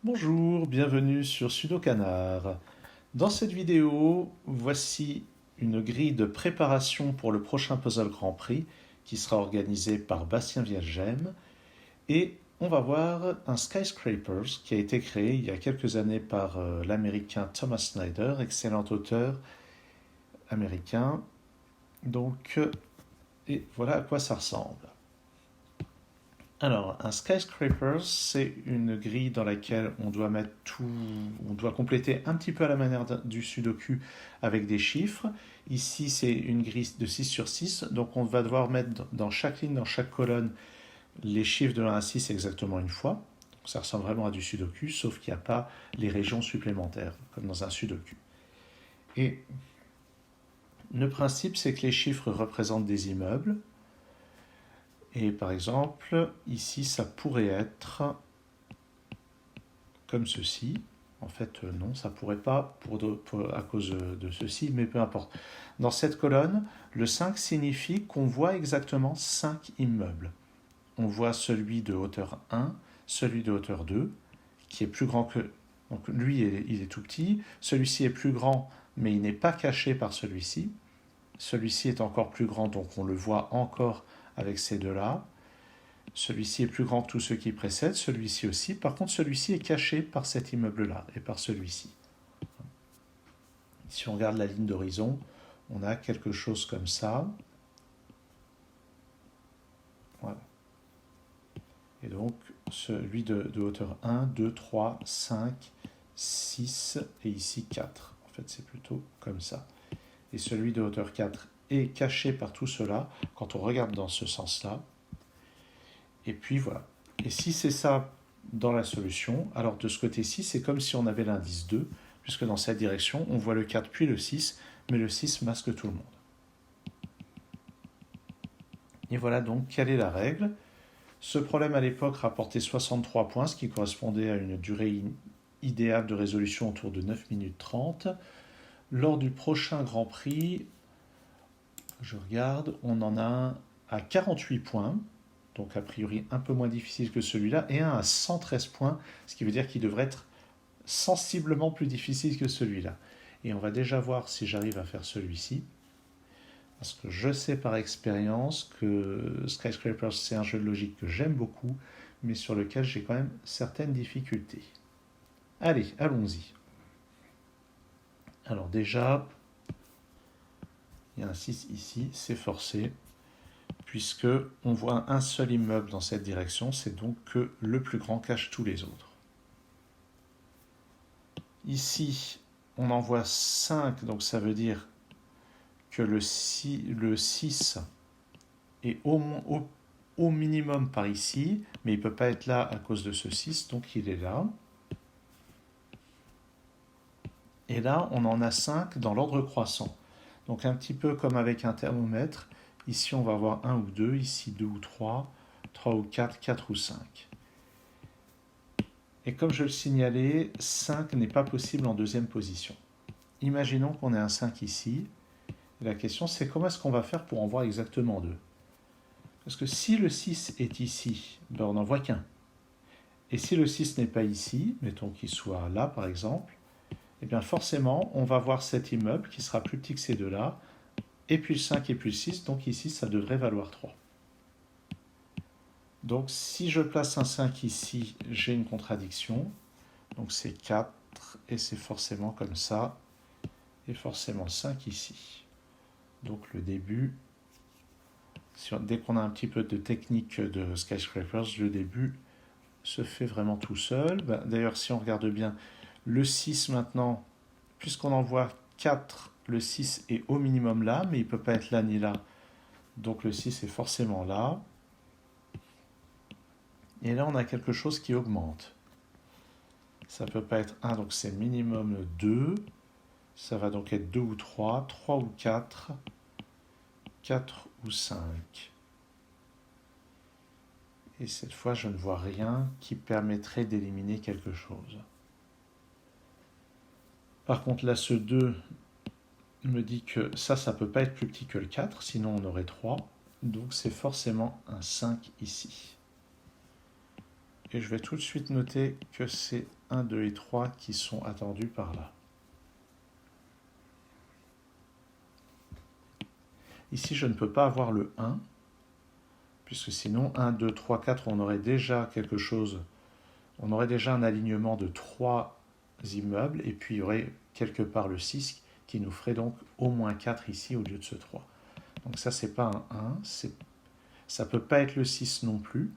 Bonjour, bienvenue sur Sudokanar. Dans cette vidéo, voici une grille de préparation pour le prochain Puzzle Grand Prix qui sera organisé par Bastien Viagem. Et on va voir un Skyscrapers qui a été créé il y a quelques années par l'américain Thomas Snyder, excellent auteur américain. Et voilà à quoi ça ressemble. Alors, un skyscraper, c'est une grille dans laquelle on doit mettre tout, on doit compléter un petit peu à la manière du sudoku avec des chiffres. Ici, c'est une grille de 6 sur 6, donc on va devoir mettre dans chaque ligne, dans chaque colonne, les chiffres de 1 à 6 exactement une fois. Donc ça ressemble vraiment à du sudoku, sauf qu'il n'y a pas les régions supplémentaires, comme dans un sudoku. Et le principe, c'est que les chiffres représentent des immeubles. Et par exemple, ici, ça pourrait être comme ceci. En fait, non, ça pourrait pas à cause de ceci, mais peu importe. Dans cette colonne, le 5 signifie qu'on voit exactement 5 immeubles. On voit celui de hauteur 1, celui de hauteur 2, qui est plus grand que... Donc lui, il est tout petit. Celui-ci est plus grand, mais il n'est pas caché par celui-ci. Celui-ci est encore plus grand, donc on le voit encore avec ces deux-là. Celui-ci est plus grand que tous ceux qui précèdent, celui-ci aussi. Par contre, celui-ci est caché par cet immeuble-là et par celui-ci. Si on regarde la ligne d'horizon, on a quelque chose comme ça. Voilà. Et donc, celui de hauteur 1, 2, 3, 5, 6 et ici 4. En fait, c'est plutôt comme ça. Et celui de hauteur 4 est caché par tout cela quand on regarde dans ce sens-là. Et puis voilà. Et si c'est ça dans la solution, alors de ce côté-ci, c'est comme si on avait l'indice 2, puisque dans cette direction, on voit le 4 puis le 6, mais le 6 masque tout le monde. Et voilà donc quelle est la règle. Ce problème à l'époque rapportait 63 points, ce qui correspondait à une durée idéale de résolution autour de 9 minutes 30. Lors du prochain Grand Prix, je regarde, on en a un à 48 points, donc a priori un peu moins difficile que celui-là, et un à 113 points, ce qui veut dire qu'il devrait être sensiblement plus difficile que celui-là. Et on va déjà voir si j'arrive à faire celui-ci, parce que je sais par expérience que Skyscrapers, c'est un jeu de logique que j'aime beaucoup, mais sur lequel j'ai quand même certaines difficultés. Allez, allons-y. Alors déjà, il y a un 6 ici, c'est forcé, puisque on voit un seul immeuble dans cette direction, c'est donc que le plus grand cache tous les autres. Ici, on en voit 5, donc ça veut dire que le 6 est au minimum par ici, mais il ne peut pas être là à cause de ce 6, donc il est là. Et là, on en a 5 dans l'ordre croissant. Donc un petit peu comme avec un thermomètre, ici on va avoir 1 ou 2, ici 2 ou 3, 3 ou 4, 4 ou 5. Et comme je le signalais, 5 n'est pas possible en deuxième position. Imaginons qu'on ait un 5 ici. Et la question c'est comment est-ce qu'on va faire pour en voir exactement 2 ? Parce que si le 6 est ici, ben on n'en voit qu'un. Et si le 6 n'est pas ici, mettons qu'il soit là par exemple, et bien forcément on va voir cet immeuble qui sera plus petit que ces deux-là, et puis le 5 et puis le 6, donc ici ça devrait valoir 3. Donc si je place un 5 ici, j'ai une contradiction. Donc c'est 4 et c'est forcément comme ça. Et forcément 5 ici. Donc le début, dès qu'on a un petit peu de technique de Skyscrapers, le début se fait vraiment tout seul. D'ailleurs si on regarde bien, le 6 maintenant, puisqu'on en voit 4, le 6 est au minimum là, mais il ne peut pas être là ni là. Donc le 6 est forcément là. Et là, on a quelque chose qui augmente. Ça ne peut pas être 1, donc c'est minimum 2. Ça va donc être 2 ou 3, 3 ou 4, 4 ou 5. Et cette fois, je ne vois rien qui permettrait d'éliminer quelque chose. Par contre, là, ce 2 me dit que ça ne peut pas être plus petit que le 4, sinon on aurait 3. Donc c'est forcément un 5 ici. Et je vais tout de suite noter que c'est 1, 2 et 3 qui sont attendus par là. Ici, je ne peux pas avoir le 1, puisque sinon, 1, 2, 3, 4, on aurait déjà quelque chose, on aurait déjà un alignement de 3 immeubles, et puis il y aurait quelque part le 6 qui nous ferait donc au moins 4 ici au lieu de ce 3. Donc ça, c'est pas un 1, ça peut pas être le 6 non plus,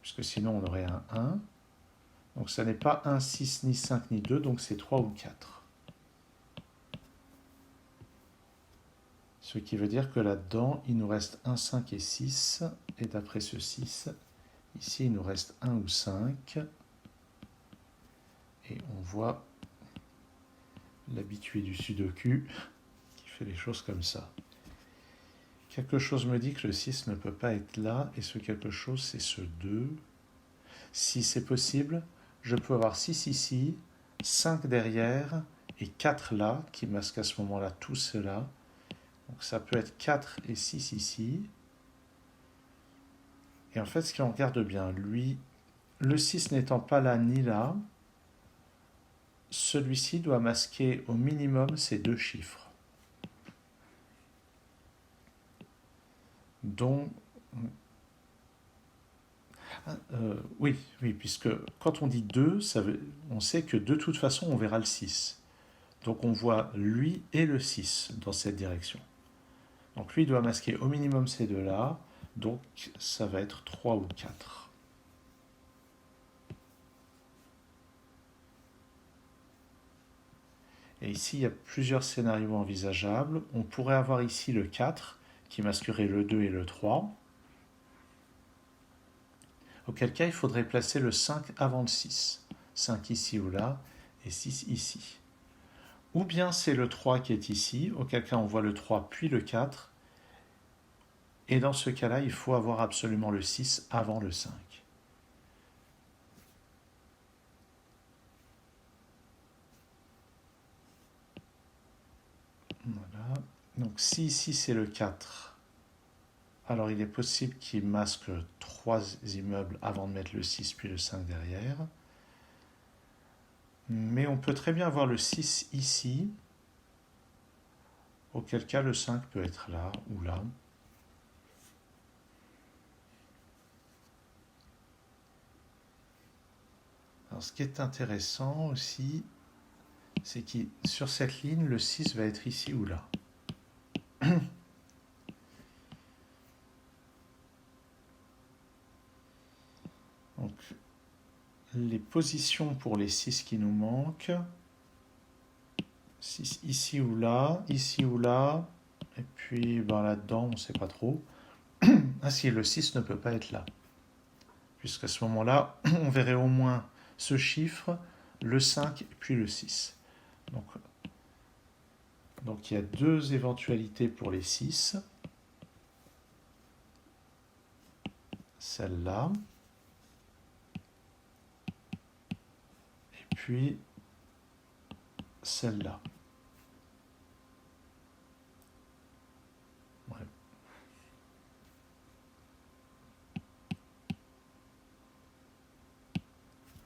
puisque sinon on aurait un 1. Donc ça n'est pas 1, 6, ni 5, ni 2, donc c'est 3 ou 4. Ce qui veut dire que là-dedans, il nous reste 1, 5 et 6. Et d'après ce 6, ici, il nous reste 1 ou 5. Et on voit l'habitué du sudoku qui fait les choses comme ça. Quelque chose me dit que le 6 ne peut pas être là, et ce quelque chose, c'est ce 2. Si c'est possible, je peux avoir 6 ici, 5 derrière, et 4 là, qui masquent à ce moment-là tout cela. Donc ça peut être 4 et 6 ici. Et en fait, si on regarde bien, lui, le 6 n'étant pas là ni là, celui-ci doit masquer au minimum ces deux chiffres. Donc, oui, puisque quand on dit 2, on sait que de toute façon, on verra le 6. Donc on voit lui et le 6 dans cette direction. Donc lui doit masquer au minimum ces deux-là, donc ça va être 3 ou 4. Et ici, il y a plusieurs scénarios envisageables. On pourrait avoir ici le 4, qui masquerait le 2 et le 3. Auquel cas, il faudrait placer le 5 avant le 6. 5 ici ou là, et 6 ici. Ou bien c'est le 3 qui est ici, auquel cas on voit le 3 puis le 4. Et dans ce cas-là, il faut avoir absolument le 6 avant le 5. Voilà. Donc si ici c'est le 4, alors il est possible qu'il masque 3 immeubles avant de mettre le 6 puis le 5 derrière. Mais on peut très bien avoir le 6 ici, auquel cas le 5 peut être là ou là. Alors ce qui est intéressant aussi, c'est que sur cette ligne, le 6 va être ici ou là. Donc les positions pour les 6 qui nous manquent, 6 ici ou là, et puis là-dedans, on ne sait pas trop. Ah si, le 6 ne peut pas être là, puisqu'à ce moment-là, on verrait au moins ce chiffre, le 5 et puis le 6. Donc il y a deux éventualités pour les 6. Celle-là. Et puis celle-là. Ouais.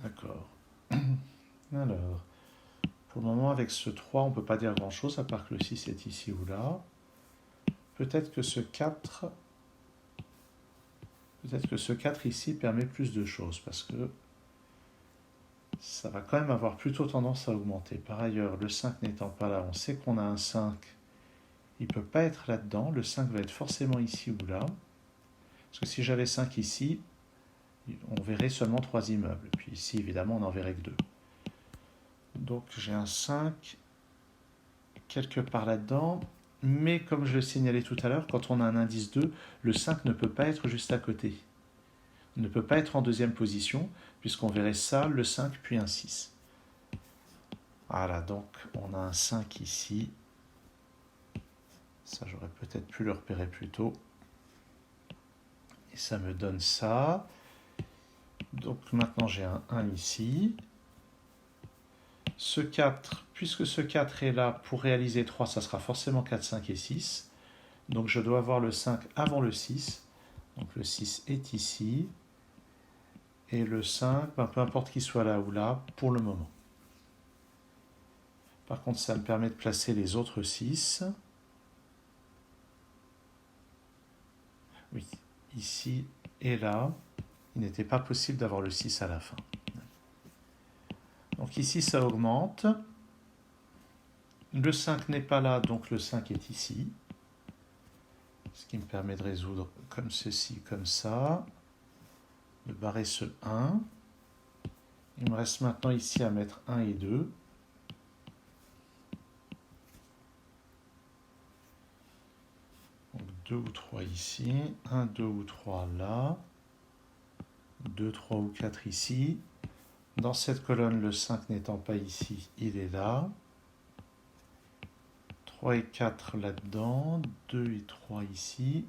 D'accord. Alors, pour le moment, avec ce 3, on ne peut pas dire grand-chose, à part que le 6 est ici ou là. Peut-être que ce 4 ici permet plus de choses, parce que ça va quand même avoir plutôt tendance à augmenter. Par ailleurs, le 5 n'étant pas là, on sait qu'on a un 5. Il ne peut pas être là-dedans. Le 5 va être forcément ici ou là. Parce que si j'avais 5 ici, on verrait seulement 3 immeubles. Puis ici, évidemment, on n'en verrait que 2. Donc j'ai un 5 quelque part là-dedans. Mais comme je le signalais tout à l'heure, quand on a un indice 2, le 5 ne peut pas être juste à côté. Ne peut pas être en deuxième position, puisqu'on verrait ça, le 5, puis un 6. Voilà, donc on a un 5 ici. Ça, j'aurais peut-être pu le repérer plus tôt. Et ça me donne ça. Donc maintenant, j'ai un 1 ici. Ce 4, puisque ce 4 est là, pour réaliser 3, ça sera forcément 4, 5 et 6. Donc je dois avoir le 5 avant le 6. Donc le 6 est ici. Et le 5, ben, peu importe qu'il soit là ou là, pour le moment. Par contre, ça me permet de placer les autres 6. Oui, ici et là, il n'était pas possible d'avoir le 6 à la fin. Donc ici, ça augmente. Le 5 n'est pas là, donc le 5 est ici. Ce qui me permet de résoudre comme ceci, comme ça. De barrer ce 1. Il me reste maintenant ici à mettre 1 et 2. Donc 2 ou 3 ici. 1, 2 ou 3 là. 2, 3 ou 4 ici. Dans cette colonne, le 5 n'étant pas ici, il est là. 3 et 4 là-dedans. 2 et 3 ici.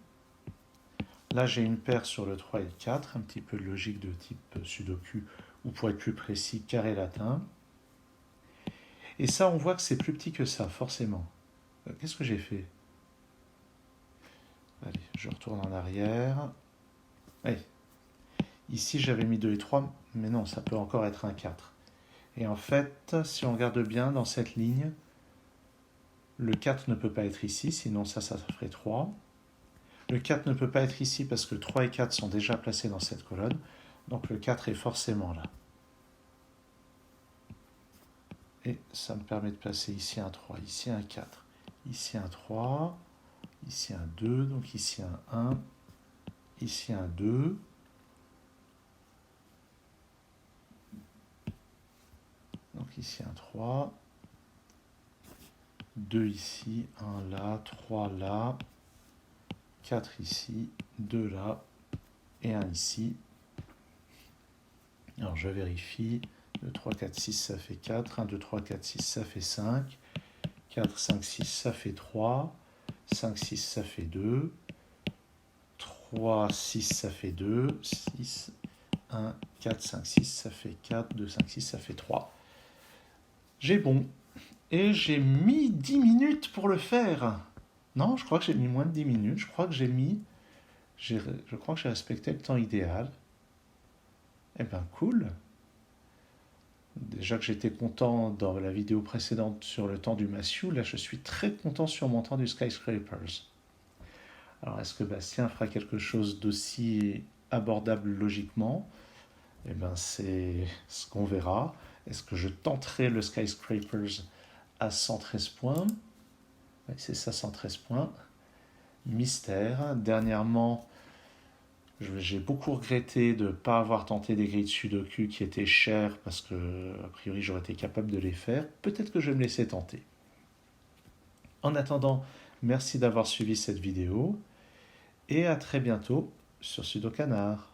Là, j'ai une paire sur le 3 et le 4, un petit peu de logique de type sudoku, ou pour être plus précis, carré latin. Et ça, on voit que c'est plus petit que ça, forcément. Qu'est-ce que j'ai fait? Allez, je retourne en arrière. Allez. Ici, j'avais mis 2 et 3, mais non, ça peut encore être un 4. Et en fait, si on regarde bien dans cette ligne, le 4 ne peut pas être ici, sinon ça ferait 3. Le 4 ne peut pas être ici parce que 3 et 4 sont déjà placés dans cette colonne. Donc le 4 est forcément là. Et ça me permet de placer ici un 3, ici un 4, ici un 3, ici un 2, donc ici un 1, ici un 2. Donc ici un 3, 2 ici, 1 là, 3 là, 4 ici, 2 là, et 1 ici. Alors je vérifie, 2, 3, 4, 6, ça fait 4, 1, 2, 3, 4, 6, ça fait 5, 4, 5, 6, ça fait 3, 5, 6, ça fait 2, 3, 6, ça fait 2, 6, 1, 4, 5, 6, ça fait 4, 2, 5, 6, ça fait 3. J'ai bon. Et j'ai mis 10 minutes pour le faire. Non, je crois que j'ai mis moins de 10 minutes. Je crois que j'ai respecté le temps idéal. Eh ben cool. Déjà que j'étais content dans la vidéo précédente sur le temps du massue, là je suis très content sur mon temps du skyscrapers. Alors est-ce que Bastien fera quelque chose d'aussi abordable logiquement? Eh ben c'est ce qu'on verra. Est-ce que je tenterai le skyscrapers à 113 points? Oui, c'est ça, 113 points. Mystère. Dernièrement, j'ai beaucoup regretté de ne pas avoir tenté des grilles de Sudoku qui étaient chères parce que, a priori, j'aurais été capable de les faire. Peut-être que je vais me laisser tenter. En attendant, merci d'avoir suivi cette vidéo et à très bientôt sur Sudokanar.